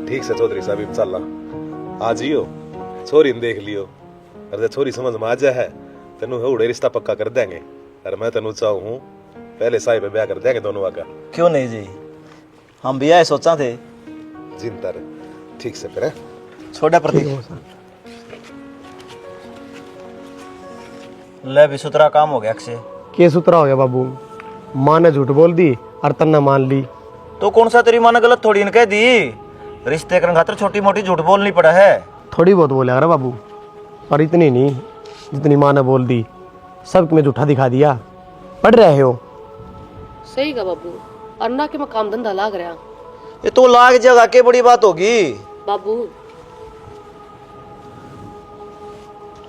ठीक से चौधरी साहब चल आज ही हो छोरी ने देख लियो। अरे छोरी समझ में आ जाए है तेनू उड़े रिश्ता पक्का कर देंगे। अरे मैं तेनू चाहूँ हूँ पहले साई पे ब्याह कर देंगे दोनों का। क्यों नहीं जी, हम भी आए सोचा थे। जिंतर ठीक से फिर छोटा प्रतीक ले भी सुतरा काम हो गया अक्षय। के सुतरा हो गया बाबू? माँ ने झूठ बोल दी और तन्ने मान ली। तो कौन सा तेरी माँ ने गलत थोड़ी न कह दी। रिश्ते करने खातिर छोटी मोटी झूठ बोलनी पड़ा है। थोड़ी बहुत बोले अरे बाबू, पर इतनी नहीं जितनी माँ ने बोल दी। सब में झूठा दिखा दिया। पढ़ रहे हो? सही का बाबू, अन्ना के में काम धंधा लाग रहा। ये तो लाग जगह के बड़ी बात होगी बाबू।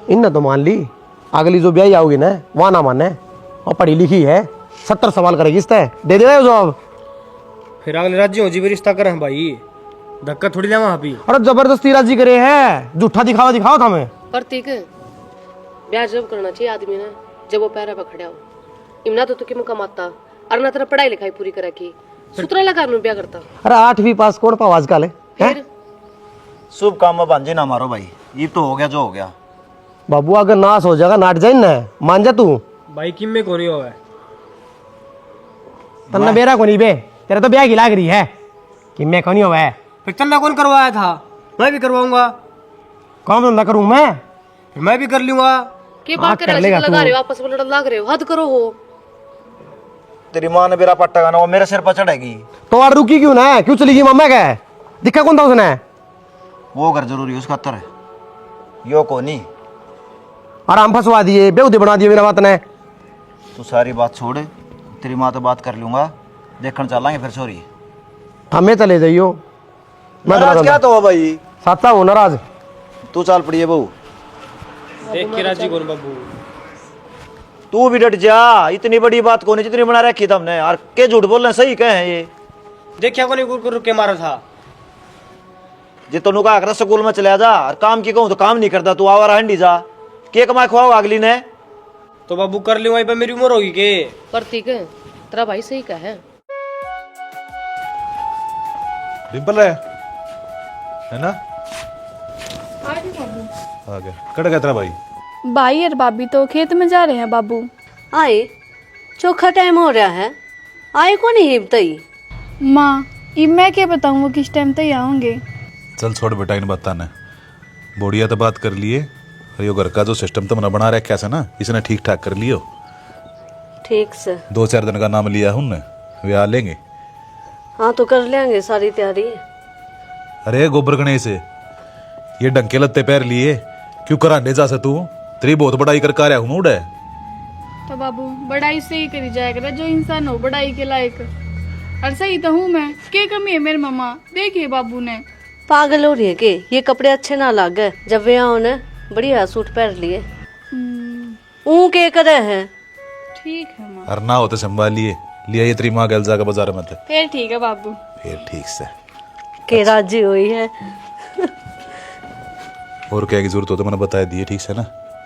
इन तो मान ली, अगली जो ब्याह आओगी ना वहां ना माने। और पढ़ी लिखी है, 70 सवाल करेगी इस तय दे दे जवाब। फिर अगले राज्य हो जी भी रिश्ता करें भाई, धक्का थोड़ी लेवा अभी। अरे जबरदस्ती राजी करे है, झूठा दिखावा दिखाओ था हमें। प्रतीक ब्याह जब करना चाहिए आदमी ने जब वो पैरा पे खड़ा हो। इमना तो कि मैं कमाता और ना तेरा पढ़ाई लिखाई पूरी करा की सुतरा लगा ब्याह करता। अरे 8वीं पास कौन पाओ आजकल है? फिर शुभ काम में भांजे ना मारो भाई, ये तो हो गया जो हो गया। बाबू अगर नाश हो जाएगा नाट जाए ना, मान जा तू। भाई किम में कौन हो है तन्ना बेरा को नहीं बे, तेरा तो ब्याह की लाग रही है कि मैं कौन हुआ है। फिर चंदा कौन करवाया था? मैं भी करवाऊंगा। काम धंधा करूं मैं? फिर मैं भी कर लूंगा। के बात कर लगा रहे हो, आपस में लड़ लाग रहे हो, हद करो हो। तेरी माँ ने मेरा पट्टा गाना वो मेरे सिर पर चढ़ेगी। तो और रुकी क्यों ना? क्यों चली गई मम्मा का? दिखा कौन था उसने? वो घर जरूरी है उसका है यो को नहीं। और हम फंसवा दिए, बेउदे बना दिए मेरा बात ने। तू सारी बात छोड़, तेरी माँ तो बात कर लूंगा, देखने चलेंगे फिर छोरी। हमें चले जाइयो। मैं नाराज क्या तो हो भाई? साचा हूँ नाराज। तू चाल पड़ी है बहू। देख के राजी कौन बाबू? तू भी डट जा, इतनी बड़ी बात कौन है जितनी बना रखी तुमने। और के झूठ बोलना सही कहे ये? देखिया कौन गुर के मारा था? जे तो नुका कर स्कूल में चला जा और काम की कहूँ तो काम नहीं करता। तू आवारा हंडी जा, के कमाए खुआओ अगली ने। तो बाबू कर ली वहीं पे मेरी उम्र होगी के? प्रतीक तेरा भाई सही का है। डिम्पल है ना? आ गया। कट गया तेरा भाई? भाई और भाभी तो खेत में जा रहे हैं बाबू। आए चोखा टाइम हो रहा है, आए को नहीं हिबतई। माँ अब मैं क्या बताऊँ वो किस टाइम तक आऊंगे। चल छोड़ बेटा इन बताने, बोढ़िया तो बात कर लिए। ये घर का जो सिस्टम तुमने बना रखा है ना, इसने ठीक ठाक कर लियो। ठीक से 2-4 दिन का नाम लिया उनने, वे आ लेंगे। हाँ तो कर लेंगे सारी तैयारी। अरे गोबर गणेश ये डंके लत्ते पैर लिए क्यों कराने जा से तू? तेरी बहुत बड़ाई कर कार्या हूँ उड़े। तो बाबू बड़ाई से ही करी जाया करे, जो इंसान हो बड़ाई के लायक। और सही तो हूँ मैं, क्या कमी है मेरे मामा? देखिए बाबू ने। पागल हो रही है कि ये कपड़े अच्छे ना लगे? जब वे आओ ने बढ़िया सूट पहन लिए। ऊ के करे हैं? ठीक है माँ। और ना होते संभालिए लिया ये तेरी माँ गल जाकर बाजार में। फिर ठीक है बाबू। फिर ठीक से के राजी हुई है। और क्या की जरूरत हो तो मैंने बता दिए ठीक से ना?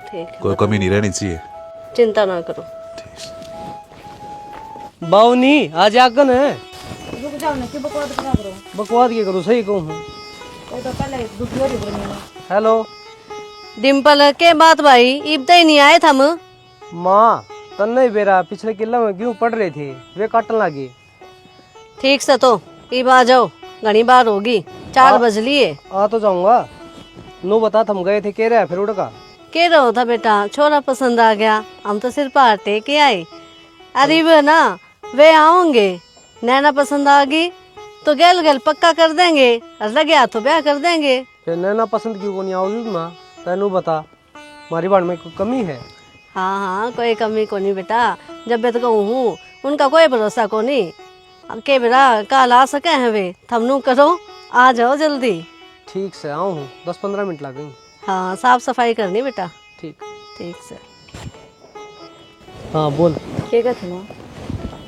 ठीक, कोई कमी नहीं रहनी चाहिए। चिंता ना करो। बाउनी आज आगन है। रुक जाओ ना, क्यों बकवाद करो? बकवाद क्या करो? सही कहूँ। हेलो डिम्पल के बात भाई, इब तक नहीं आए थम। माँ तन्ने बेरा पिछले किला में गेहूं पड़ रहे थे, वे काटने लगी। ठीक से तो इब आ जाओ, घनी बार होगी, 4 बज लिए। आ तो जाऊंगा। नो बता थम गए थे, कह रहे फिर उड़ का के रहो था बेटा, छोरा पसंद आ गया, हम तो सिर्फ पार्टे के आए। अरे वे ना वे आओगे, नैना पसंद आ गई तो गैल गैल पक्का कर देंगे, और लगे तो ब्याह कर देंगे। फिर नैना पसंद क्यों को नहीं आओगी माँ? तेनू बता हमारी बात में कोई कमी है? हाँ हाँ कोई कमी को नहीं बेटा, जब मैं तो कहूँ हूँ उनका कोई भरोसा को नहीं। अब के बेटा कल आ सके हैं वे, थमनू करो आ जाओ जल्दी। ठीक से आऊँ हूँ, 10-15 मिनट लगेंगे। हाँ साफ सफाई करनी बेटा। ठीक ठीक से। हाँ बोल। क्या कहते ना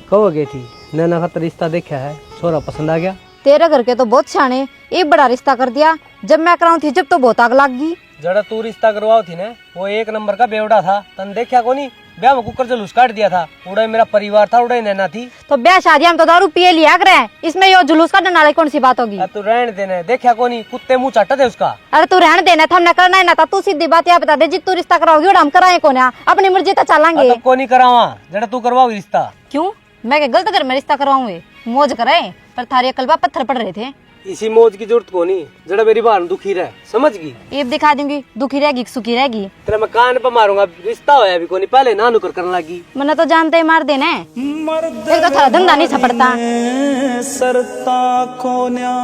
कब गई थी? नैना का रिश्ता देखा है, छोरा पसंद आ गया। तेरे घर के तो बहुत छाने, एक बड़ा रिश्ता कर दिया। जब मैं कराऊं थी जब तो बहुत आग लग गई। जरा तू रिश्ता करवाओ थी ना, वो 1 नंबर का बेवड़ा था, तन देखा को नहीं? ब्याह में कुकर जुलूस काट दिया था। उड़ा मेरा परिवार था, उड़ा नैना थी। तो ब्याह शादी हम तो दारू पिए लिया करे, इसमें यो जुलूस का डंडा कौन सी बात होगी? तू रहने देने, देखा कोनी कुत्ते मुंह चाटा थे उसका। अरे तू रहने देना था, हमने करना ही ना था। तू सीधी बात यह बता दे, जी तू रिश्ता कराओगी और हम कराए कौन? अपनी मर्जी तो चलांगे। कोनी करावा जरा तू करवाओगी रिश्ता। क्यों? मैं क्या गलत घर में रिश्ता करवाऊंगे? मौज कराए, पर थारे कलबा पत्थर पड़ रहे थे। इसी मौज की जरूरत कोनी, जरा मेरी बहन दुखी रहे, समझ गई? ये दिखा दूंगी, दुखी रहेगी सुखी रहेगी। तेरा मैं कान पे मारूंगा, रिश्ता होया भी कोनी, पहले ना नुकर करने लगी। मैंने तो जानते ही मार देना है। एक तो थारा धंधा नहीं छपड़ता। सरता कोन्या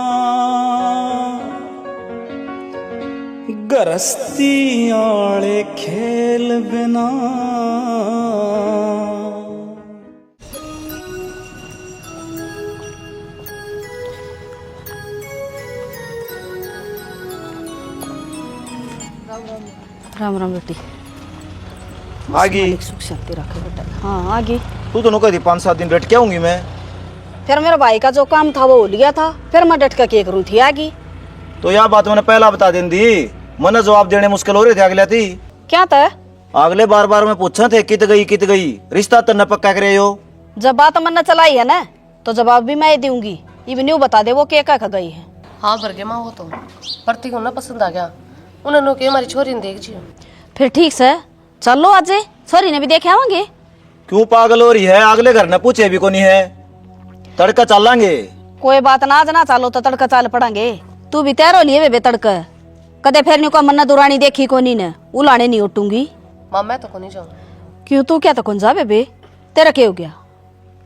गरस्ती आले खेल बिना। राम राम बेटी। आगी सुख शांति रखे बेटा। हाँ आगे। तू तो नुका थी 5-7 दिन बैठ के आऊंगी मैं। फिर मेरे भाई का जो काम था वो हो लिया था, फिर मैं डट के करूँ थी आगे। तो यह बात मैंने पहला बता दें दी, मने जवाब देने मुश्किल हो रहे थे। अगले थी क्या था? अगले बार मैं पूछा थे कित गई रिश्ता तन्ने पक्का करे हो। जब बात मन चलाई है ना तो जवाब भी मैं दूंगी। इवन न्यू बता दे वो क्या कह गई है। हाँ भरगे माँ वो तो प्रतीक को ना पसंद आ गया, उन्होंने कहा हमारी छोरी ने देख जी। फिर ठीक से चलो आज छोरी ने भी देखे आवांगे। क्यों पागल हो रही है? अगले घर ने पूछे भी कोनी है, तड़का चलांगे। कोई बात ना आज ना चालो तो तड़का चाल पड़ांगे। तू भी तैयार हो लिए बे तड़का। कदे फिर न्यू का मन्ना दुरानी देखी कोनी ने, उलाने नहीं उठूंगी। माँ मैं तो को नहीं जाऊँ। क्यों तू क्या तो कौन जा बे? तेरा क्या हो गया?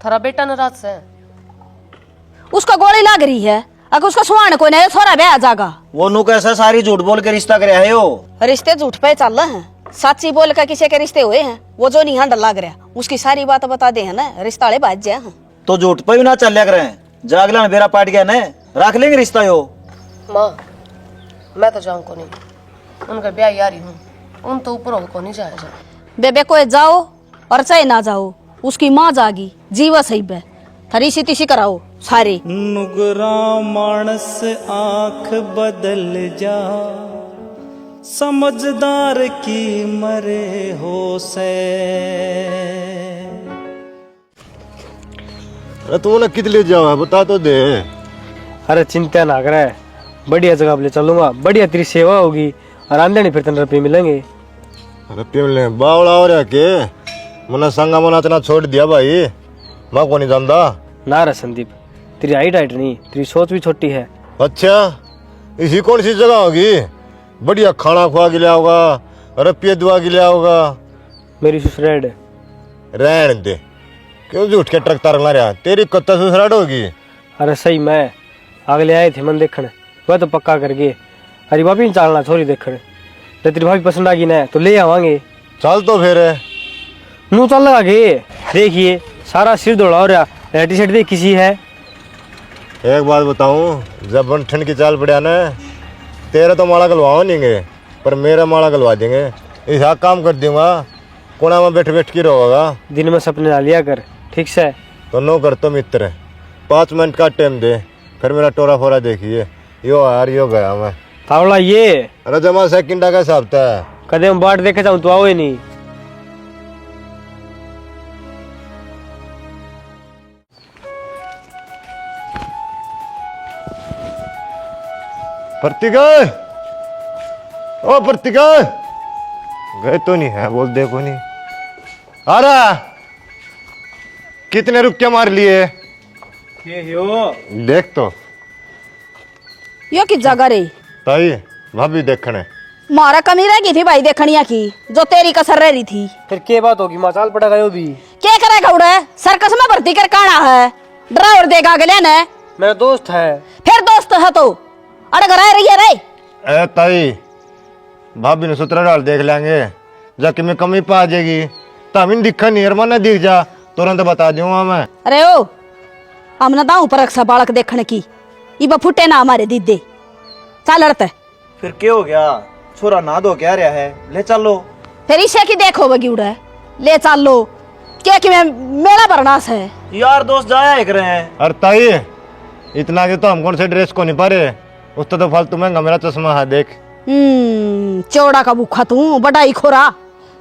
थारा बेटा नाराज से उसका गोली लग रही है, अगर उसका सुहान कोई नहीं थोड़ा ब्याह जागा। वो नु कैसा सारी झूठ बोल के रिश्ता करे है हो। रिश्ते झूठ पे चल रहे हैं, सच्ची बोल का किसी के रिश्ते हुए हैं। वो जो नहीं हंड लग रहा उसकी सारी बात बता दे है ना, रिश्ता वाले बाज जाए। तो झूठ पे भी ना चल करे, जागला बेरा पाट गया ने, रख लेंगे रिश्ता यो। माँ मैं तो जाऊँ को नहीं, उनका ब्याह यारी हूँ, उन तो ऊपर हो को नहीं जाएगा। बेबे कोई जाओ और चाहे ना जाओ, उसकी माँ जागी जीवा सही बे। थरी सी तिशी कराओ सारी। नुगरा मानस आंख बदल जा, समझदार की मरे हो से। अरे तू ना कित ले जाओ बता तो दे। अरे चिंता ना करे, बढ़िया जगह ले चलूंगा, बढ़िया तेरी सेवा होगी और आंदे फिर 10 रुपये मिलेंगे। अरे पिमले बावड़ा हो रहा के मना संगा मना तना छोड़ दिया भाई, मैं को नहीं जानता। ना रे संदीप, तेरी हाइट नहीं, तेरी सोच भी छोटी है। अच्छा इसी कौन सी जगह होगी? बढ़िया खाना खुआ के लिया होगा, रुपये दुआ के लिया होगा। मेरी ससुराल रहने दे, क्यों झूठ के ट्रक तार रहा? तेरी कत्ता ससुराल होगी। अरे सही मैं अगले आए थे मन देखने, वह तो पक्का कर गए। अरे भाभी चालना छोरी देखने, तो तेरी भाभी पसंद आ गई ना तो ले आवांगे। चल तो फिर नू चल लगा के देखिए, सारा सिर दौड़ा हो रहा। टी शर्ट देख किसी है। एक बात बताऊं, जब बंठन की चाल पड़ा ना, तेरा तो माला गलवाओ नहीं गे, पर मेरा माला गलवा देंगे। ऐसा काम कर दूंगा, कोना में बैठ बैठ के रहोगा। दिन में सपने ना लिया कर, ठीक से? तो नो कर तो मित्र, 5 मिनट का टाइम दे, फिर मेरा टोरा फोरा देखिए। यो यार यो गया मैं तावड़ा ये। अरे जमा सेकंडा का हिसाब था। कदे हम बाट देखे जाऊं तो आओ ही नहीं। प्रतीक, ओ प्रतीक गए तो नहीं है, बोल देखो नहीं आ रहा। कितने रुपये मार लिए? देख तो यो की जगह रे ताई भाभी देखने मारा कमी रह गई थी भाई देखनिया की, जो तेरी कसर रह रही थी। फिर क्या बात होगी? मचाल पड़ा गयो भी क्या करेगा उड़े? सर्कस में भर्ती कर काना है, ड्राइवर देगा अगले ने। मेरा दोस्त है। फिर दोस्त है तो अरे घर आ रही है रे। ए ताई भाभी ने सुतरा डाल देख लेंगे, जाके मैं कमी पा जाएगी तो हमें दिखा नहीं यार, मन दिख जा तुरंत बता दूंगा मैं। अरे ओ हमने दाऊ पर रक्षा बालक देखने की, इब फुटे ना हमारे दीदे। चल लड़ते फिर क्या हो गया? छोरा ना दो क्या रहा है, ले चलो। फिर इसे की देखो बगी उड़े, ले चल लो क्या कि मैं मेरा बरनास है। यार दोस्त जाया एक रहे हैं। अरे ताई इतना के तो हम कौन से ड्रेस को नहीं पा रहे, उसका तो फालतू महंगा मेरा चश्मा है देख। चौड़ा का भूखा तू बड़ा ही खोरा,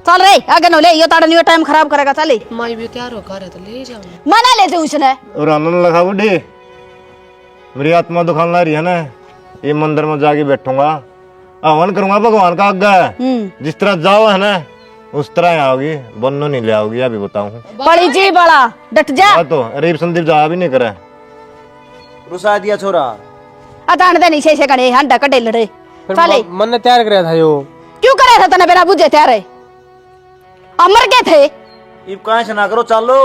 चल रे आगे न ले यो ताड़ा न्यू टाइम खराब करेगा चल माई भी तैयार होकर है तो ले जाऊंगा। मना लेते उसने और आनंद लगा बुढ़ी, मेरी आत्मा दुखान ला रही है ना, ये मंदिर में जाके बैठूंगा, हवन करूंगा भगवान का आज्ञा। जिस तरह जाओ है ना उस तरह आओगी, बन्नो नहीं ले आओगी, अभी बताऊं। बड़ी जी बड़ा डट जा तो रीप संदीप जा भी नहीं करे। रुसा दिया छोरा। अतान दे नीचे से कड़े हंडा कटे लड़े चले। मन ने तैयार कराया था यो। क्यों करे था तने बिना बुझे तैयार है? अमर के थे इब कहां से ना करो चालो।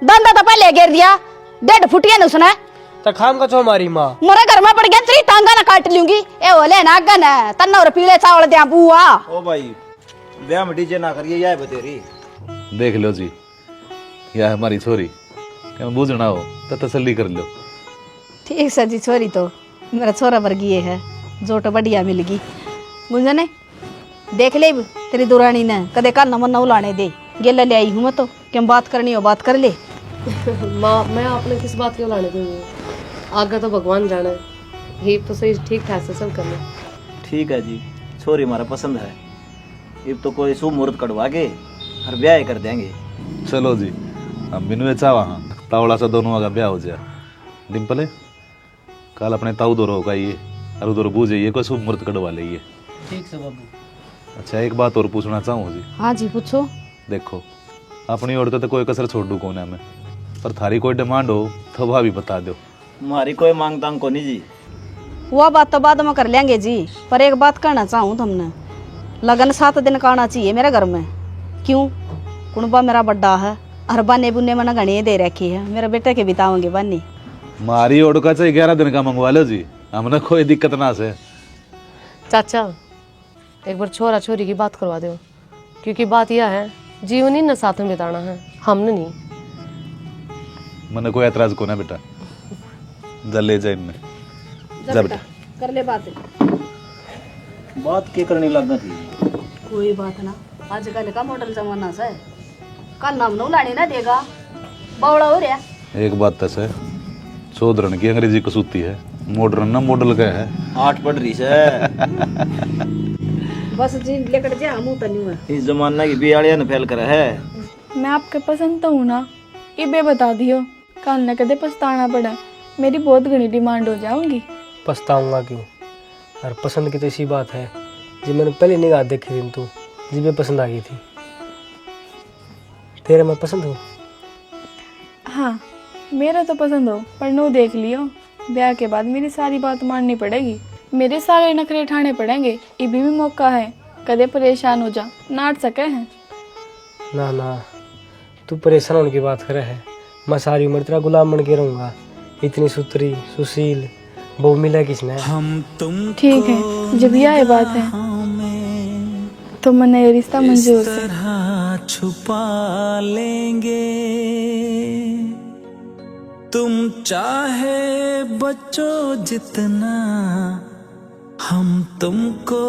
दंदा तो पहले गिर दिया, 1.5 फुटिया ने उसने। तो खाम का छो मारी माँ। मोरे घर में पड़ गया तेरी टांगा ना काट लूंगी। ए ओले ना गन है तन्ना और पीले चावल दे बुआ। ओ भाई ब्याह में डीजे ना करिए, यह बतेरी। देख लो जी, यह हमारी छोरी, क्या बूझना हो तो तसल्ली कर लो। ठीक से जी छोरी तो मेरा छोरा वर्गीय है, जोट बढ़िया मिल गई। गुंजने देख ले तेरी दुरानी ने कदे का नमन न उलाने दे। गेला ले आई हूं मैं तो कि हम बात करनी हो बात कर ले। माँ मैं आपने किस बात के लाने दूंगी, आगे तो भगवान जाने। ये तो सही ठीक ठाक से सब करना। ठीक है जी, छोरी हमारा पसंद है। इब तो कोई शुभ मुहूर्त कटवा के हर ब्याह कर देंगे। चलो जी, हम बिनु चाह वहाँ तावड़ा सा दोनों का ब्याह हो जाए। डिम्पल कल अपने ताऊ दो होगा ये और उधर बूझ जाइए, कोई शुभ मुहूर्त कटवा लेंगे। ठीक से बाबू। अच्छा एक बात और पूछना चाहूँ जी। हाँ जी पूछो। देखो अपनी ओर तो कोई कसर छोड़ दूँ कोने में, पर थारी कोई डिमांड हो तो वह भी बता दो। हमारी कोई मांग तांग को नहीं जी। वह बात तो बाद में कर लेंगे जी, पर एक बात कहना चाहूँ तुमने, लगन 7 दिन का आना चाहिए मेरे घर में। क्यों? कुणबा मेरा बड्डा है और बाने बुने मैंने घने दे रखी है, मेरे बेटे के बिताओगे बानी। मारी ओर का चाहिए 11 दिन का मंगवा लो जी, हमने कोई दिक्कत ना से। चाचा एक बार छोरा छोरी की बात करवा दो, क्योंकि बात यह है जीवन ही न साथ में बिताना है, हमने नहीं। मैंने कोई एतराज को ना बेटा, जल ले जा इनमें जा बेटा। कर ले बात। बात के करने लगना थी। कोई बात ना, आजकल का मॉडल जमाना से कल नाम न लाने ना देगा, बवड़ा हो रहा। एक बात तो है, चौधरन की अंग्रेजी कसूती है, मॉडर्न ना मॉडल का है। 8 पढ़ रही से। बस जी लेकर जा मुंह तन्यू है। इस जमाना की बियालिया ने फैल कर है। मैं आपके पसंद तो हूँ ना, ये बे बता दियो कल न कदे पछताना पड़ा। मेरी बहुत घनी डिमांड हो जाऊंगी। पछताऊंगा क्यों? और पसंद की तो इसी बात है जी, मैंने पहले निगाह देखी थी तू जी में पसंद आ गई थी। तेरे मैं पसंद हूँ। हाँ मेरा तो पसंद हो, पर नो देख लियो, ब्याह के बाद मेरी सारी बात माननी पड़ेगी, मेरे सारे नखरे ठाने पड़ेंगे। ये भी मौका है, कदे परेशान हो जा नाट सके हैं। ना ना, तू परेशान होने की बात करे है, मैं सारी उम्र तेरा गुलाम बन के रहूँगा। इतनी सुथरी सुशील वो मिला किसने? हम तुम ठीक है, जब यह बात है तो मैंने ये रिश्ता मंजूर से छुपा लेंगे, तुम चाहे बचो जितना हम तुमको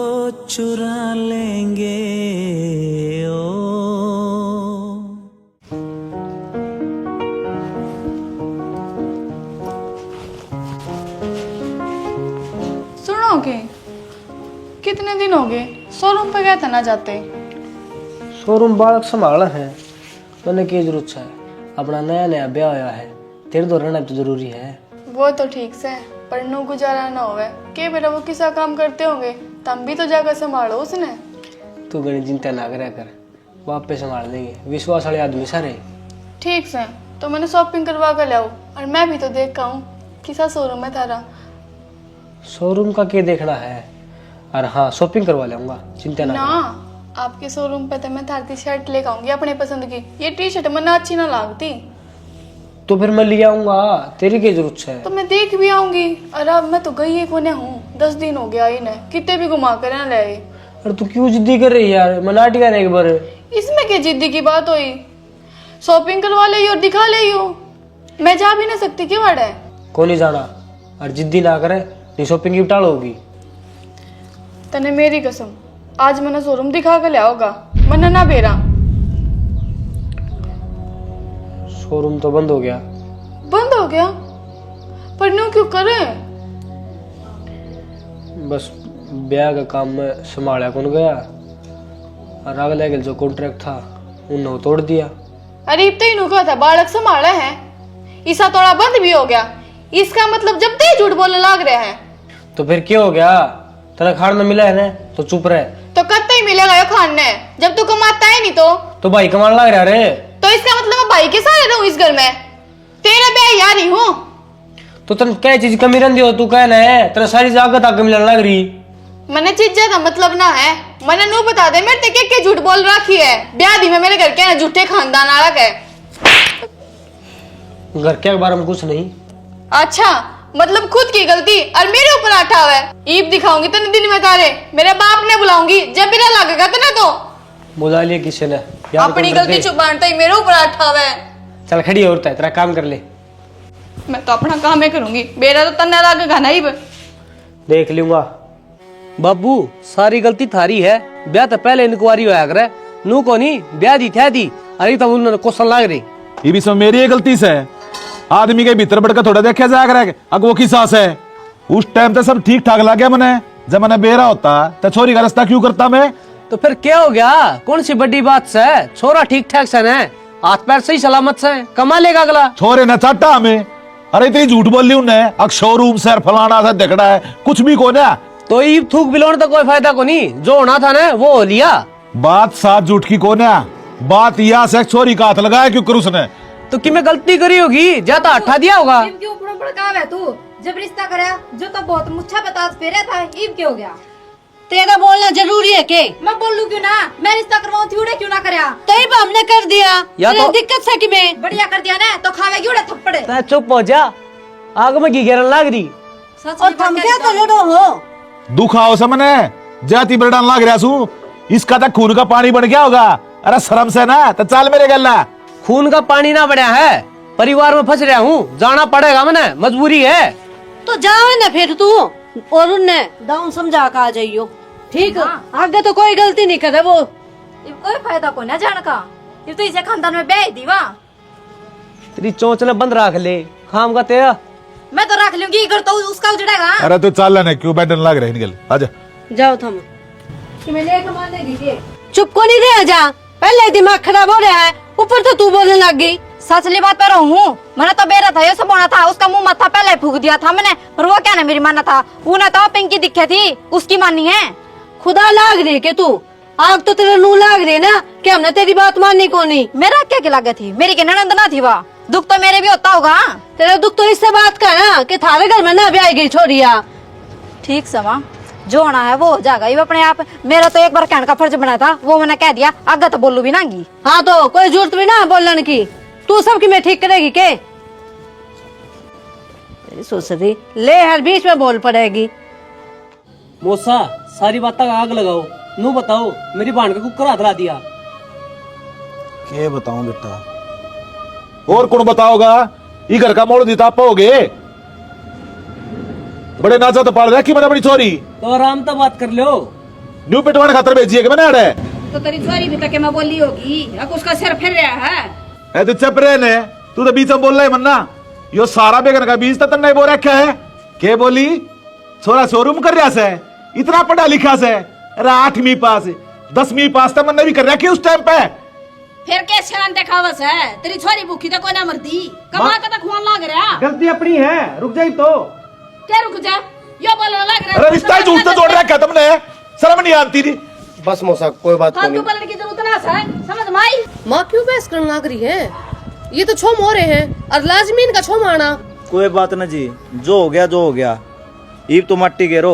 चुरा लेंगे। ओ सुनो के कितने दिन हो गए शोरूम पे गए थे ना जाते। शोरूम बालक संभालना है, मैंने की जरूरत है, अपना नया नया ब्याह आया है, तेरे तो रहना तो जरूरी है। वो तो ठीक से, पर नो गुजारा ना होवे के बेटा वो किसा काम करते होंगे, तम भी तो जाकर संभालो उसने। तू गणी चिंता ना करा कर, वो आप पे संभाल देंगे, विश्वास वाले आदमी सारे। ठीक से, तो मैंने शॉपिंग करवा कर लाऊं, और मैं भी तो देख का हूँ किसा शोरूम है थारा। शोरूम का क्या देखना है, और हाँ शॉपिंग करवा लूंगा, चिंता ना ना आपके शोरूम पे तो मैं थारती शर्ट लेकर आऊंगी अपने पसंद की, ये टी शर्ट मना अच्छी ना लगती। तो फिर मैं ले आऊंगा, तेरी क्या जरूरत है? तो मैं देख भी आऊंगी। अरे अब मैं तो गई ही कोने हूँ, 10 दिन हो गया ही ना, कितने भी घुमा कर ना ले। अरे तू क्यों जिद्दी कर रही है यार, मैं नाटी का एक बार। इसमें क्या जिद्दी की बात हुई, शॉपिंग करवा ले और दिखा ले, मैं जा भी ना सकती क्यों है। कौन नहीं जाना, और जिद्दी ना करे, नहीं शॉपिंग की टाल होगी। तने मेरी कसम, आज मैंने शोरूम दिखा कर लिया होगा, मन ना बेरा। शोरूम तो बंद हो गया। बंद हो गया? पर न्यू क्यों करे? बस ब्याह का काम में संभाला कौन गया, और अगले जो कॉन्ट्रैक्ट था उन्होंने तोड़ दिया। अरे इब तो इन्हों का था बालक संभाला है, ईसा तोड़ा बंद भी हो गया। इसका मतलब जब ते झूठ बोलने लग रहे हैं। तो फिर क्या हो गया? तेरा खाना मिला है ना तो चुप रहे। तो कत्ते ही मिलेगा ये खाने जब तू कमाता है नहीं तो भाई कमाने लग रहा रे। तो इसका मतलब मैं भाई के साथ रहूं इस घर में, तेरा ब्याह यार ही हूँ। तो तेन क्या चीज कमी रही हो? तू कहना है तेरा सारी जागत आगे मिलने लग रही। मैंने चीज ज्यादा मतलब ना है, मैंने नू बता दे मेरे ते के झूठ बोल रखी है। ब्याह दी में मेरे घर के ना झूठे खानदान अलग है। घर के बारे में कुछ नहीं। अच्छा मतलब खुद की गलती और मेरे ऊपर आठा हुआ है। ईब दिखाऊंगी तने दिन में तारे, मेरे बाप ने बुलाऊंगी जब मेरा लगेगा तना तो बुला लिया किसी ने। अपनी गलती छुपाता ही मेरे ऊपर आठा हुआ है। चल खड़ी औरत है, तेरा काम कर ले। मैं तो अपना काम ही करूंगी, मेरा तो तन्ने लगेगा ना। ईब देख लूंगा। बाबू सारी गलती थारी है, ब्याह तो पहले इंक्वायरी होया करे, नू को नहीं ब्याह दी थे दी। अरे तो उन्होंने क्वेश्चन लाग रही। ये भी सब मेरी गलती से है। आदमी के भीतर बढ़कर थोड़ा देखा जाकर है अगवो की सास है। उस टाइम तो सब ठीक ठाक लगे मैंने, जब मैंने बेरा होता तो छोरी का रास्ता क्यों करता मैं? तो फिर क्या हो गया? कौन सी बड़ी बात से? छोरा ठीक ठाक से है, हाथ पैर सही सलामत से, कमा लेगा अगला। छोरे न चाटा हमें। अरे इतनी झूठ बोल ली उन्हें, अब शोरूम से फलाना सा देखड़ा है, कुछ भी को ना। तो ये थूक बिलोने तो कोई फायदा को नहीं, जो होना था ना वो हो लिया। बात साथ झूठ की को ना, बात यह से छोरी का हाथ लगाया क्यों कर उसने? तो कि मैं गलती करी होगी, जाता हटा दिया होगा। क्यों भड़काव है तू? जब रिश्ता कराया जो तो बहुत मुच्छा बतास फेरे था, ईब क्यों हो गया? तेरा बोलना जरूरी है के? मैं बोलूं क्यों ना? मैं रिश्ता करवाऊं थी उड़े क्यों ना करया? तो इब हमने कर दिया, या तो दिक्कत से कि मैं बढ़िया कर दिया ना तो खावेगी उड़े थप्पड़े। तो चुप हो जा, आग में घी गिरने लग रही। और थम क्या तो लड़ो हो? दुख आओ समने जाति बरडान लाग रहा सू, इसका तक खून का पानी बन गया होगा। अरे शर्म से ना तो चाल मेरे गल्ला। खून का पानी ना बढ़िया है, परिवार में फंस रहा हूँ, जाना पड़ेगा मैंने, मजबूरी है। तो जाओ ना फिर तू, और उन्हें दाऊं समझा कर आ जाइयो। ठीक है, आगे तो कोई गलती नहीं करे वो। ईब कोई फायदा को ना जान का, ईब तो इसे खानदान में ब्याह दी वा। तेरी चोंचले बंद रख ले, खाम का तेरा। मैं तो रख लूंगी, घर तो उसका उजड़ेगा। अरे तू चाल ना, क्यों बैठने लग रहे निकल आजा। जाओ थम। चुप को नहीं रह जा, पहले दिमाग खराब हो रहा है, ऊपर तो तू बोलने लग गई। सचली बात पर हूँ, मैंने तो बेरा था ये सब होना था, उसका मुंह मत्था पहले फूक दिया था मैंने, पर वो क्या ना मेरी मानना था। उन्हें तो पिंकी दिखे थी, उसकी मानी है। खुदा लाग रही के तू, आग तो तेरे नू लाग रही ना कि हमने तेरी बात माननी को नहीं। मेरा क्या की लागत थी? मेरी के ननद ना थी वह, दुख तो मेरे भी होता होगा। तेरा दुख तो इससे बात का ना कि थारे घर में ना ब्याह गई छोरिया। ठीक समा, जो होना है वो हो जाएगा ये अपने आप। मेरा तो एक बार कहने का फर्ज बना था, वो मैंने कह दिया, आगे तो बोलू भी नागी। हाँ तो कोई जरूरत भी ना बोलने की, तू सबकी मैं ठीक करेगी के? सोच रही ले हर बीच में बोल पड़ेगी। मोसा सारी बात का आग लगाओ, नू बताओ मेरी बहन का कुकर हाथ ला दिया। क्या बताऊं बेटा, और कौन बताओगा? ये घर का मोड़ देता पाओगे? बड़े नाचा तो पाल रहा कि मैंने अपनी चोरी। तो आराम तो बात कर लो। न्यू पिटवाने खातर भेजिए कि मैंने अड़े। तो तेरी चोरी भी तक मैं बोली होगी, अब उसका सिर फिर रहा है। तू चुप रहे ने, तू तो बीच में बोल रहा है मन्ना। यो सारा बेगन का बीज तो तन्ने बोल रखा है। के बोली छोरा शोरूम कर रहा से, इतना पढ़ा लिखा से, अरे 8वीं पास 10वीं पास तो मैंने भी कर रखी उस टाइम पे। फिर क्या शान दिखावस है? तेरी छोरी भूखी तो कोई ना मरती, कमा के तो खुआन लाग रहा। गलती अपनी है, रुक जाई तो। क्या रुक जा, यो बोलने लग रहा। अरे रिश्ता ही झूठ तो जोड़ रखा तुमने, शर्म नहीं आती थी। बस मौसा कोई बात फालतू नहीं। बोलने की जरूरत ना है, समझ में आई? माँ क्यों बहस करने लग रही है? ये तो छो मोरे हैं और लाजमी इनका छो माना। कोई बात ना जी, जो हो गया जो हो गया। ईब तो मट्टी गिरो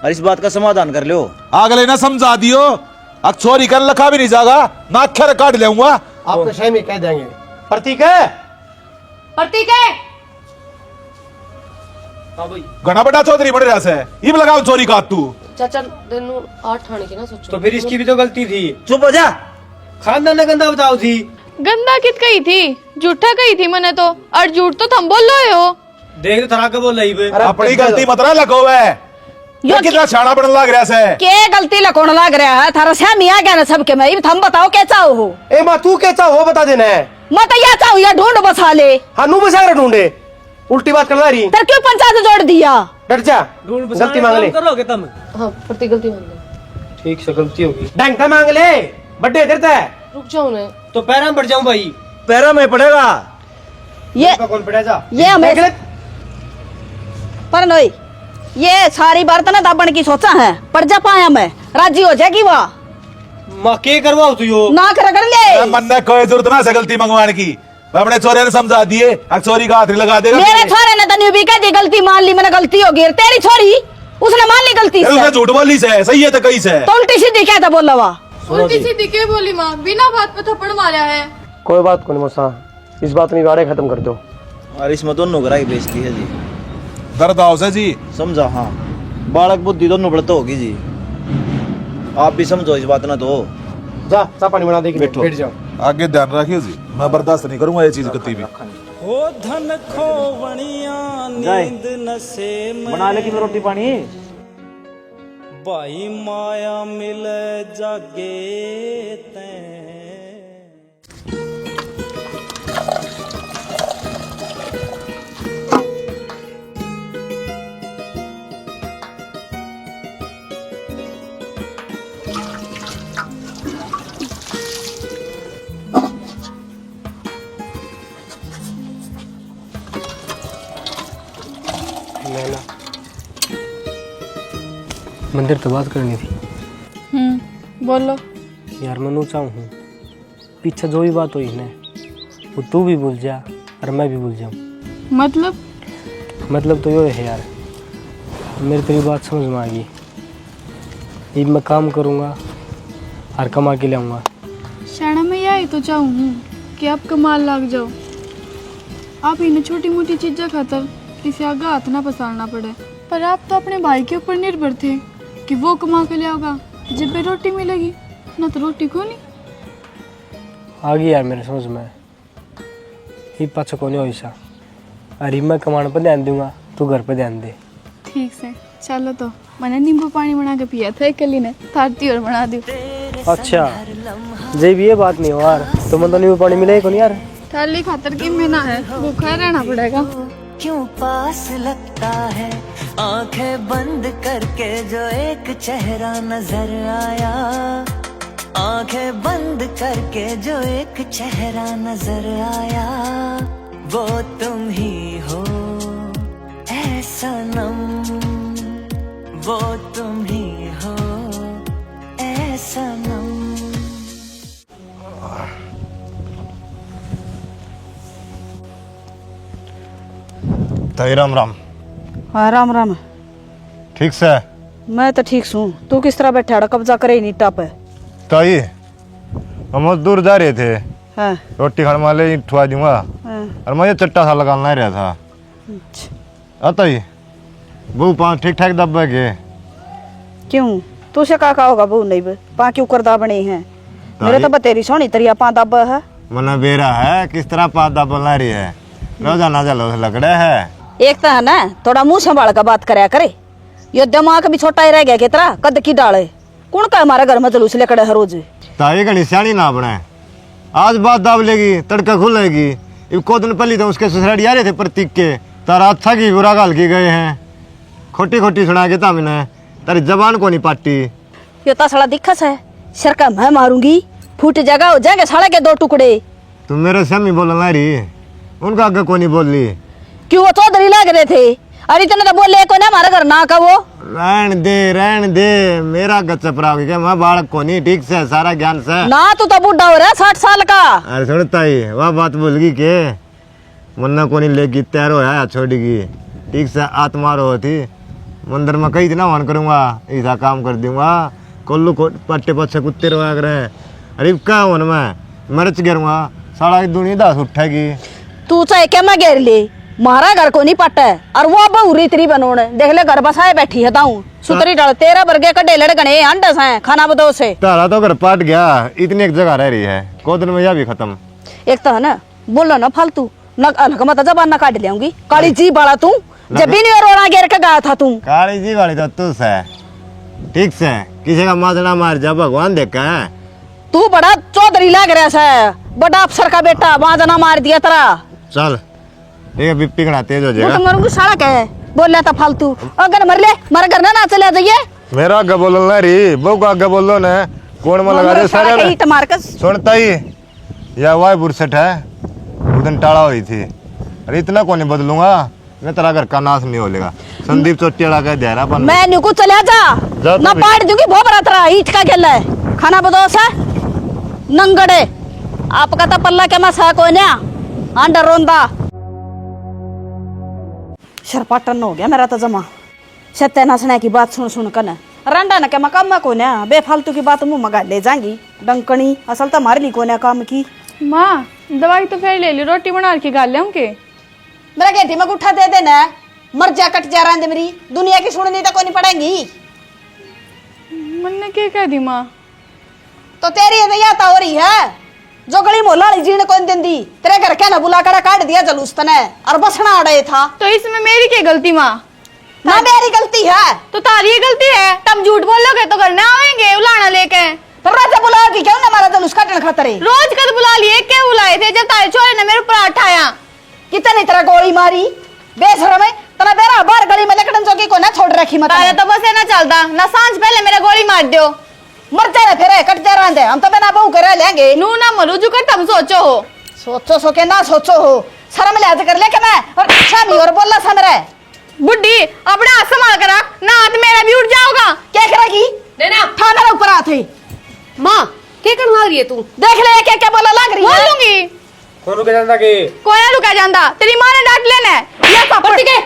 और इस बात का समाधान कर लो। अगले ना समझा दियो, अब चोरी कर लखा भी नहीं जाएगा ना, अक्षर काट लेऊंगा। आपके शाही में कह देंगे प्रतीक है, प्रतीक है। घना बड़ा चौधरी बड़े रहा से, ये लगाओ चोरी का तू। चाचा तेनू 8 आने की ना सोचो। तो फिर इसकी भी तो गलती थी। चुप हो जा। खानदान ने गंदा बताओ थी। गंदा कित कही थी, झूठा कही थी मैंने तो, और झूठ तो तुम बोल रहे हो। देख तो थरा के बोल रही। अपनी गलती मत ना लगो है, कितना छाड़ा बनने लग रहा है। के गलती लकोण लग रहा है? थारा श्यामी आ गया ना सबके में, थम बताओ क्या चाहो हो? ए माँ तू क्या चाहो बता देना है। मत या चाहो या ढूंढ बसा ले। हाँ नू बसा रहा ढूंढे, उल्टी बात कर रही। तर क्यों पंचायत जोड़ दिया? डर जा, गलती मांग ले। करोगे तुम? हाँ प्रतीक गलती मान ले। ठीक से गलती होगी। डंका मांग ले। बड्डे देता है। रुक जाओ ना। तो पैरा में बढ़ जाऊं भाई। पैरा में पड़ेगा। ये कौन पड़ेगा? ये हमें पर नहीं, ये सारी बात ना दाबण की सोचा है, पड़ जा पाया मैं राजी हो जाएगी वाह। माँ के करवाओ तू यो ना कर ले। मन ने कोई जरूरत ना से गलती मंगवाने की, मैं अपने छोरे ने समझा दिए, अब छोरी का हाथ नहीं लगा देगा। मेरे छोरे ने तन्यू भी कह दी गलती मान ली, मैंने गलती होगी। तेरी छोरी उसने मान ली गलती से। उसने झूठ बोली से, सही है तो कहीं से। तो उल्टी सीधी क्या था बोला वा। उल्टी सीधी के बोली माँ, बिना बात पे थप्पड़ मारा है। कोई बात को नहीं मौसा, इस बात में बारे खत्म कर दो। और इसमें दोनों ग्राही बेइज्जती है जी। दर्द आओ से जी समझा? हाँ, बालक बुद्धि दोनों बढ़ते होगी जी। आप भी समझो इस बात ना। तो जा चा पानी बना दे, बैठो। बैठ जाओ। आगे ध्यान रखियो जी, मैं बर्दाश्त नहीं करूंगा ये चीज कभी भी। ओ धन खोवणिया नींद नशे में बना ले की रोटी पानी। भाई माया मिले जागे तैं। मंदिर तो बात करनी थी बोलो। यार मैं चाहूँ पीछे जो भी बात हुई ना वो तू भी भूल जा और मैं भी भूल जाऊँ। मतलब तो ये है यार, मेरी तेरी बात समझ में आ गई। ये मैं काम करूँगा और कमा के लाऊंगा। शाना में यही तो चाहूँ कि आप कमाल लाग जाओ। आप इन्हें छोटी मोटी चीज़ें खातर किसी आगे हाथ ना पसारना पड़े। पर आप तो अपने भाई के ऊपर निर्भर थे कि वो कमा के लाओगा, जब भी रोटी मिलेगी ना तो रोटी खोनी। आ गई यार मेरे समझ में। ये पाछा को नहीं हो ऐसा। अरे मैं कमाने पर ध्यान दूंगा, तू घर पर ध्यान दे। ठीक से चलो। तो मैंने नींबू पानी बना के पिया था अकेली ने, थारती और बना दी। अच्छा जब ये बात नहीं हो यार तो मैं तो नींबू पानी मिलेगा नहीं यार। थाली खातर की महीना है, भूखा रहना पड़ेगा। क्यों पास लगता है आंखें बंद करके जो एक चेहरा नजर आया, आंखें बंद करके जो एक चेहरा नजर आया, वो तुम ही हो ऐ सनम, वो तुम ही हो ऐ सनम। ताई राम राम। हाँ राम राम। ठीक से? मैं तो ठीक हूँ। तू किस तरह बैठा है, कब्जा करे ही नहीं टाप है। ताई हम दूर जा रहे थे, हाँ। रोटी खाने वाले ठुआ दूंगा हाँ। और मुझे चट्टा सा लगाना ही रहा था। ताई वो 5 ठीक ठाक दबे के क्यों तू से का होगा वो नहीं बे? पा क्यों करदा बने हैं मेरे तो बतेरी सोनी तरिया 5 दब है। मना बेरा है किस तरह 5 दबना रही है, रोजाना जलो लगड़े है। एक तो है ना थोड़ा मुंह संभाल कर बात करया करे, ये दिमाग भी छोटा ही रह गया कितना कद की डाले। कौन का हमारे घर में जलूस लेकर हर रोज। ताई का निशानी ना बने, आज बात दाब लेगी तड़का खुलेगी। इब को दिन पहले तो उसके ससुराड़ी आ रहे थे प्रतीक के, तारा अच्छा की बुरा गाल की गए हैं, खोटी खोटी सुना के था मैंने, तारी जबान को नहीं पाटी। ये तो साला दिक्कत है, सर का मैं मारूंगी फूट जाएगा, हो जाएंगे साले के 2 टुकड़े। तुम मेरे से भी बोलना रही, उनका आगे को नहीं बोल ली। क्यों वो चौधरी लग रहे थे? अरे इतने तो बोले को ना हमारा घर ना का वो। रहन दे मेरा गच्चपरा हो गया, मैं बालक को नहीं ठीक से सारा ज्ञान से ना। तू तो बुढ़ा हो रहा है 60 साल का। अरे सुनता ही वह बात भूल गई के मन्ना को नहीं लेगी तैयार होया छोड़ेगी ठीक से आत्मा रो थी मंदिर में कही थी ना वन करूंगा ऐसा काम कर दूंगा। कोल्लू को पट्टे पच्छे कुत्ते रोया करे। अरे क्या हो मैं मरच गिरूंगा सारा दुनिया 10 उठेगी। तू चाहे क्या मैं घेर ले, मारा घर को नहीं पटा है और वो बहुरी तेरी बनोने देख ले घर बसाए बैठी है ताऊ सुतरी डाल 13 वर्गे कड़े लड़गने अंडस हैं खाना बदो से। तारा तो घर पाट गया, इतनी एक जगह रह रही है, को दिन में यह भी खत्म। एक तो है ना बोलो ना फालतू न मत जबान ना काट लेंगी। काली जी बाड़ा तू जब भी नहीं रोना घेर के गया था तू। काली जी वाली तो तू से ठीक से किसी का माजना मार जा भगवान देखा है। तू बड़ा चौधरी लग रहा है, बड़ा अफसर का बेटा माजना मार दिया तेरा। चल ठीक है बीपी कड़ा तेज हो जाएगा। मरूंगी साला क्या है बोल रहा था फालतू। अगर मर ले मर घर ना चले जाइए। मेरा आगे बोलो ना री बहु का आगे बोलो ना कौन में लगा रहे सारा सारे ईट मार कर सुनता ही यह वाई बुरसट है उधन टाड़ा हुई थी। अरे इतना कौन बदलूंगा मैं, तेरा घर का नाश नहीं होलेगा। संदीप चोटियाड़ा का दे रहा मैं न्यू को चला जा ना तू पाड़ दूंगी भोबरा तेरा ईट का खेल है खाना बदोस है नंगड़े आपका तो पल्ला के मैं सा कोई ना अंडर रोंदा शरपाटन हो गया मेरा तो जमा सत्य नासने की बात सुन सुन कर रंडा न के मकाम में को ना बेफालतू की बात मुंह मगा ले जाएंगी डंकनी असल तो मार ली को ना काम की। माँ दवाई तो फिर ले ली, रोटी बना के गाल ले के मेरा गेटी में उठा दे देना मर जा कट जा रहा मेरी दुनिया की सुननी तो कोई नहीं पड़ेगी। मैंने क्या कह दी माँ? तो तेरी दयाता हो रही है जो गली मोहल्ला जीने कौन देंदी तेरे घर क्या ना बुला कर काट दिया जलूस तने और बसना अड़े था। तो इसमें मेरी क्या गलती माँ? ना मेरी गलती है तो तारी गलती है। तुम झूठ बोलोगे तो घर ना आएंगे उलाना लेके। फिर राजा बुला की क्यों ना मारा जलूस काटने खातर रोज कद बुला लिए, क्या बुलाए थे जब तारे छोरे ने मेरे ऊपर उठाया? कितनी तरह गोली मारी बेशरम है तना बेरा बार गली में लकड़न चौकी को ना छोड़ रखी मत तारे तो बस ना चलता ना सांझ पहले मेरा गोली मार दियो मर जा रहे फिर कट जा रहे हम तो बिना बहू करे लेंगे नू ना मरू जो कर तुम सोचो हो सोचो के ना सोचो हो शर्म लिहाज कर ले के मैं और अच्छा भी और बोला सा मेरे बुड्ढी अपना हाथ संभाल कर रख ना हाथ मेरा भी उठ जाओगा। क्या करेगी देना था मेरे ऊपर आते माँ क्या करने लग रही है तू? देख ले क्या क्या बोला लग रही है बोलूंगी कौन रुका जाता के कोई ना रुका जाता तेरी माँ ने डांट लेना है ये पापड़ ठीक है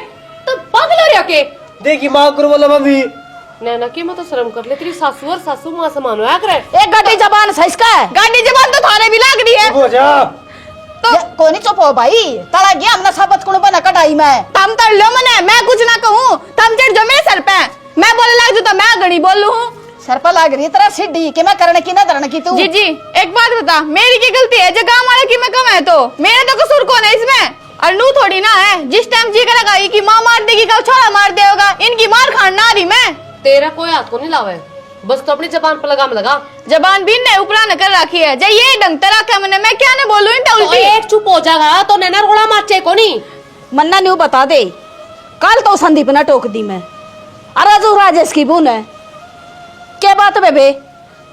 तो पागल हो रही हो के? देखी माँ करो बोला भाभी नैना की मैं तो शर्म कर ले, तेरी सासू और सासू माँ समान होया करे। एक गाड़ी जबान सही इसका है गाड़ी जबान तो थाने भी लग रही है। हो जा तो कोई नहीं चुप हो भाई तड़ा गया हमने सबत कुण बना कटाई में तुम तड़ लो मने मैं कुछ ना कहूँ तुम चढ़ जो मेरे सर पे मैं बोले लग जो तो मैं गड़ी बोलू हूँ सर पर लग रही तेरा सीढ़ी के मैं करने की ना धरने की तू जी जी एक बात बता मेरी की गलती है जो गाँव वाले की मैं कम है तो मेरा तो कसूर कौन है इसमें? और नू थोड़ी ना है जिस टाइम जी कर लगाई कि माँ मार देगी कल छोरा मार देगा इनकी मार खान ना रही मैं। तेरा कोई हाथ को नहीं लावे, बस तो अपनी जबान पर लगाम लगा। जबान भी ने ऊपर न कर रखी है जब ये ढंग तरह का मैंने मैं क्या ने बोलूं इनटा उल्टी तो एक चुप हो जाएगा तो नैना रोड़ा माचे को नहीं मन्ना न्यू बता दे कल तो संदीप ने टोक दी मैं अरे जो राजेश की बून है क्या बात बेबे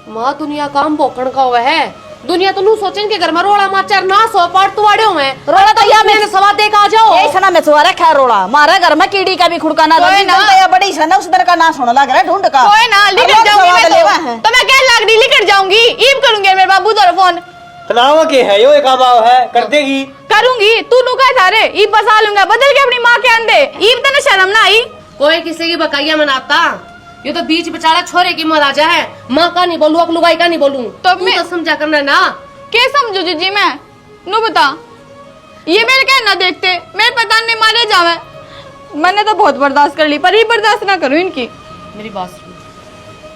माँ दुनिया काम भोकण का हुआ है। दुनिया तो नू सोचें कि घर में रोड़ा माचर ना सो पार तुवाड़े हुए रोड़ा तो या मैंने सवा दे का आ जाओ यही सना में तुम्हारा खैर रोड़ा मारा घर में कीड़ी का भी खुड़का ना कोई ना। या बड़ी सना उस तरह का ना सुन लग रहा है ढूंढ का कोई ना लिकट जाऊंगी मैं तो मैं क्या लग रही लिकट जाऊंगी ईब करूंगी मेरे बाबू दर फोन तनाव के है यो एक आवाव है कर देगी करूंगी तू नुका थारे ईब बसा लूंगा बदल के अपनी माँ के अंदे ईब तो शर्म ना आई कोई किसी की बकाइया मनाता ये तो बीच बेचारा छोरे की महाराजा है। माँ का नहीं बोलूं लुगाई का नहीं बोलूं तो मैं तो समझा करना ना क्या समझो जी मैं नू बता ये मेरे क्या ना देखते मेरे पता नहीं मारे जावे मैंने तो बहुत बर्दाश्त कर ली पर ही बर्दाश्त ना करूं इनकी। मेरी बात सुन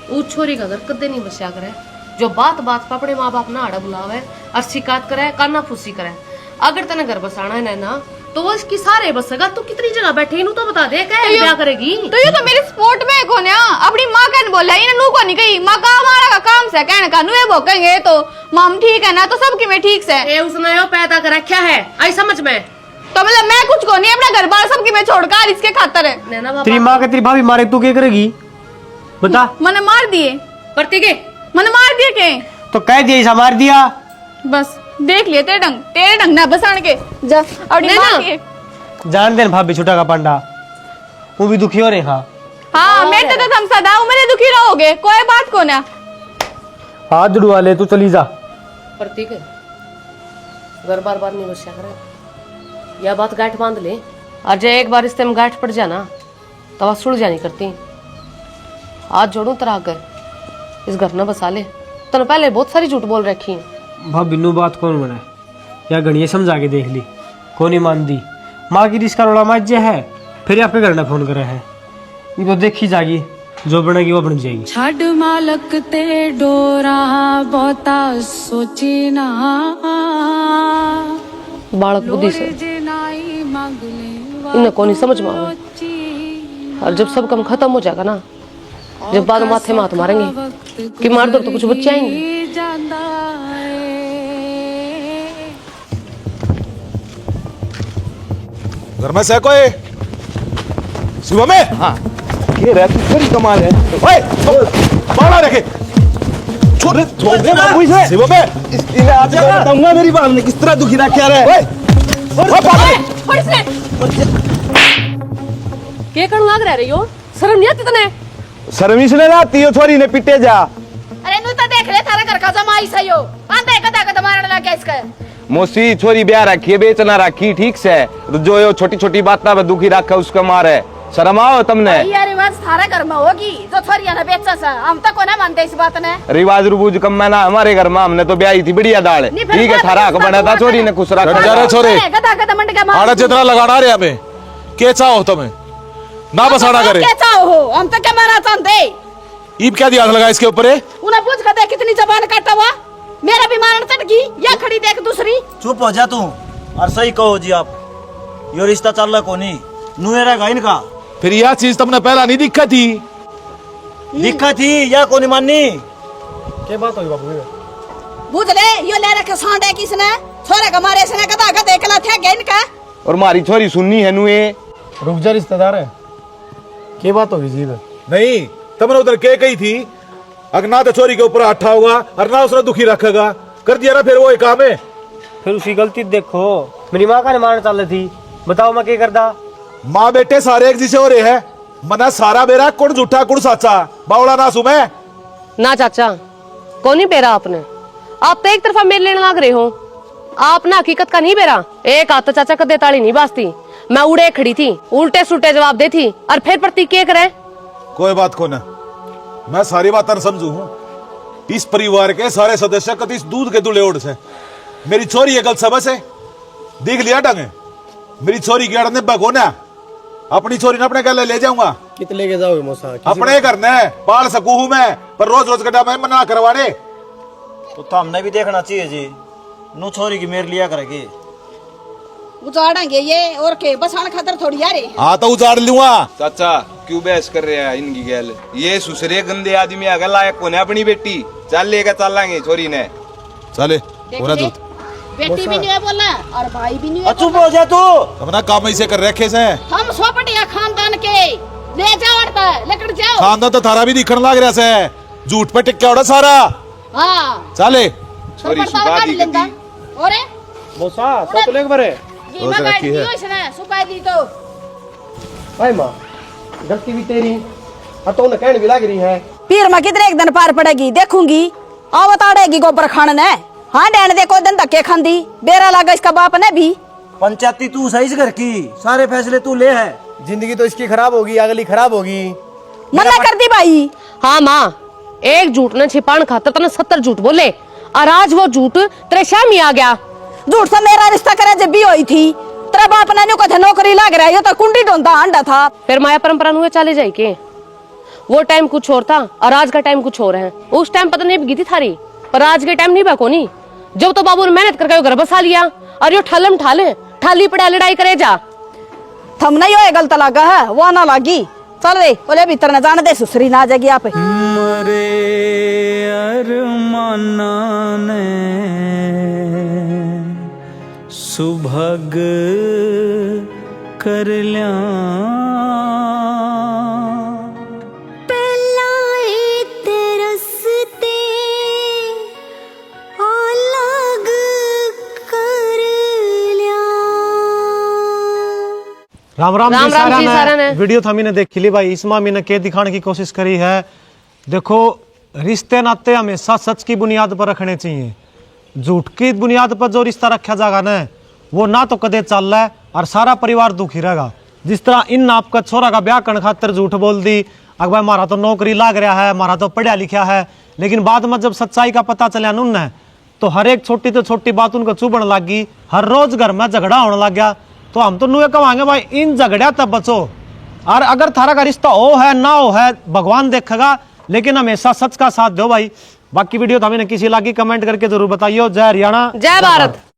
वो छोरी का घर कदे नहीं बसिया करे जो बात बात पर अपने माँ बाप ना आड़ा बुलावे और शिकायत करे काना फूसी करे। अगर तेने घर बसाना है ना तो वो इसकी सारे बसेगा तू कितनी जगह बैठे इन्हू तो बता दे क्या करेगी। तो ये तो मेरे स्पोर्ट में कौन है अपनी माँ का बोला इन्हें नू को नहीं कही माँ का हमारा का काम से कहने का नू भोकेंगे तो माम ठीक है ना तो सबकी में ठीक से ए उसने यो पैदा कर रखा है आई समझ में तो मतलब मैं कुछ को नहीं अपना घर बार सबकी में छोड़कर इसके खातर है तेरी माँ के तेरी भाभी मारे तू क्या करेगी बता? मैंने मार दिए परती के मैंने मार दिए के तो कह दिया ऐसा मार दिया बस देख लिए तेरे ढंग ना बसाण के जा अपनी माँ के जान दे भाभी छोटा का पांडा वो भी दुखी हो रहे हाँ हाँ मेरे तो तुम सदा मेरे दुखी रहोगे कोई बात को ना हाथ जुड़वा ले तू चली जा प्रतीक घर बार बार नहीं बसिया करे यह बात गांठ बांध ले आज एक बार इस टाइम गांठ पड़ जाना तो बात सुलझ जानी करती आज जोड़ू तरह कर इस घर न बसा ले तन पहले बहुत सारी झूठ बोल रखी है। भाभी नू बात कौन बना या गणिये समझा के देख ली कौन ही मान दी माँ की रिश्का रोड़ा माज है फिर आपके घर ना फोन करे है वो देखी जागी जो बनेगी वो बन जाएगी। छड़ मालक ते डोरा बहुता सोची ना बालक बुद्धि से इन्हें कौन ही समझ में आवे और जब सब काम खत्म हो जाएगा ना जब बाद माथे मात मारेंगे कि मार दो तो कुछ बच्चे आएंगे। घर में से कोई सुबह में हाँ ये रहती बड़ी कमाल है ओए बाड़ा रखे छोड़ छोड़ दे बाबू इसे शिवम बे इसने आज बताऊंगा मेरी बात ने किस तरह दुखी रखा रे ओए के कण लाग रहे हो? शर्म नहीं आती तने? शर्म इसलिए ना आती हो, छोरी ने पिटे जा। अरे नु तो देख ले थारा घर का जमाई सही हो, आंधे कदा कदा मारने लगा इसका। मोसी छोरी ब्याह रखी है, बेचना रखी, ठीक से तो जो यो छोटी छोटी बात ना दुखी रखा उसका मारे। शर्म आओ तुमने? ये रिवाज थारा घर में होगी जो छोरिया ने बेचा सा, हम तो को ना मानते इस बात ने। रिवाज रुबूज कम में ना हमारे घर में, हमने तो ब्याही थी बढ़िया दाल, ठीक है थारा हक बना था, छोरी ने खुश रखा। जा रे छोरे गदा गदा मंड के मार आड़ा जितना लगाना रे हमें के चाहो तुम्हें ना बसाना करे के चाहो हो, हम तो क्या मारा चाहते। ईब क्या दिया लगा इसके ऊपर है? उन्हें पूछ कर देख कितनी जबान काटा हुआ, मेरा भी मारन चढ़ गई या खड़ी देख दूसरी। चुप हो जा तू, और सही कहो जी आप, यो रिश्ता चल रहा कोनी नुएरा का इनका। फिर यह चीज तुमने पहला नहीं दिखा थी? दिखा थी या कोनी माननी? क्या बात हुई बाबू? बुझ ले यो ले रखे सांडे किसने, छोरे का मारे इसने गदा गदा एकला थे गेन का। और मारी छोरी सुननी है नुए। रुक जा रिश्तेदार है, क्या बात होगी जी? नहीं तुमने उधर के कही थी अगर ना तो चोरी के ऊपर अट्ठा होगा और ना उसने दुखी रखेगा, कर दिया ना फिर वो एक काम है। फिर उसकी गलती देखो, मेरी माँ का मारने चल रही थी, बताओ मैं क्या करता? माँ बेटे सारे एक जैसे हो रहे हैं, मना सारा मेरा कुड़ झूठा कुड़ साचा बावड़ा ना सुमे ना चाचा, कौन नहीं बेरा आपने? आप तो एक तरफा मेल लेने लग रहे हो, आप ना हकीकत का नहीं बेरा। एक हाथ तो चाचा कदे ताली नहीं बाजती, मैं उड़े खड़ी थी, उल्टे सुल्टे जवाब देती और फिर प्रतीक के करे। कोई बात को ना, मैं सारी बात समझू हूँ। इस परिवार के सारे सदस्य कभी इस दूध के दुले ओढ़ से मेरी छोरी ये गलत समझ है, देख लिया डंगे मेरी छोरी की अड़ने बगोना, अपनी छोरी ने अपने गले ले जाऊंगा। कितने लेके जाओगे मौसा? अपने करने पाल सकू हूँ मैं, पर रोज रोज गड्ढा मैं मना करवाने। तो हमने भी देखना चाहिए जी, नु छोरी की मेर लिया करेगी। उजाड़ेंगे ये और के बसाण खातर थोड़ी यारे। हाँ तो उजाड़ लूंगा। चाचा क्यों बहस कर रहे हैं इनकी गैल? ये सुसरे गंदे आदमी अगर लायक कोने अपनी बेटी चल लेकर चलेंगे छोरी ने। चले बेटी भी नहीं है बोलना और भाई भी नहीं है। चुप हो जा तू, अपना काम ऐसे कर रखे से। हम सोपटिया खानदान के ले जाओ अड़ता लेकर जाओ। खानदान तो थारा भी दिखने लग रहा से, झूठ पे टिक उड़ा सारा। हाँ चले छोरी सुखा दी गई और मौसा सब लेके बरे ये मैं गाड़ी दी इसने सुखा दी तो भाई माँ गलती भी तेरी, और तो उन्हें कहने भी लग रही है। पीर में कितने एक दिन पार पड़ेगी देखूंगी, आवत आड़ेगी गोबर खाने। हाँ डैन देखो दिन धक्के खांदी, बेरा लगा इसका बाप ने भी। पंचायती तू सही घर की, सारे फैसले तू ले है। जिंदगी तो इसकी खराब होगी, अगली खराब होगी। मना कर दी भाई। हाँ माँ, एक झूठ ने छिपान खातर तने 70 झूठ बोले, और आज वो झूठ तेरे शामी आ गया। झूठ से मेरा रिश्ता करे जब भी हुई थी, तेरा बाप ने को नौकरी लग रहा है, ये तो कुंडी ढूंढता अंडा था। फिर माया परंपरा हुए चले जाए के, वो टाइम कुछ और था और आज का टाइम कुछ और है। उस टाइम पता नहीं बीती थारी, पर आज के टाइम नहीं बाको नहीं। जब तो बाबू ने मेहनत करके घर बसा लिया और यो ठालम ठाले ठाली पड़ा लड़ाई करे जा। थम नहीं हो गलत लगा है वो ना लगी। चल रे बोले भीतर न जाने दे, सुसरी ना जाएगी आप। मरे अरमाना ने सुभग कर लिया राम राम राम जी राम जी सारा सारा ने ने। वीडियो थमी ने देख ली भाई, इसमें मैंने क्या दिखाने की कोशिश करी है। देखो रिश्ते नाते हमेशा सच की बुनियाद पर रखने चाहिए। झूठ की बुनियाद पर जो रिश्ता रखा जाएगा ना, वो ना तो कदे चल रहा है और सारा परिवार दुखी रहेगा। जिस तरह इन आपका छोरा का ब्याह करने खातर झूठ बोल दी, अगर भाई हमारा तो नौकरी लाग रहा है, हमारा तो पढ़ा लिखा है, लेकिन बाद में जब सच्चाई का पता चला उन्हें, तो हर एक छोटी तो छोटी बात उनको चुभन लग गई, हर रोज घर में झगड़ा होने लग गया। तो हम तो नुए कहेंगे भाई इन झगड़ा तब बचो, और अगर थारा का रिश्ता हो है ना हो है भगवान देखेगा, लेकिन हमेशा सच का साथ दो भाई। बाकी वीडियो तो हमें किसी लगी कमेंट करके जरूर बताइए। जय हरियाणा, जय भारत।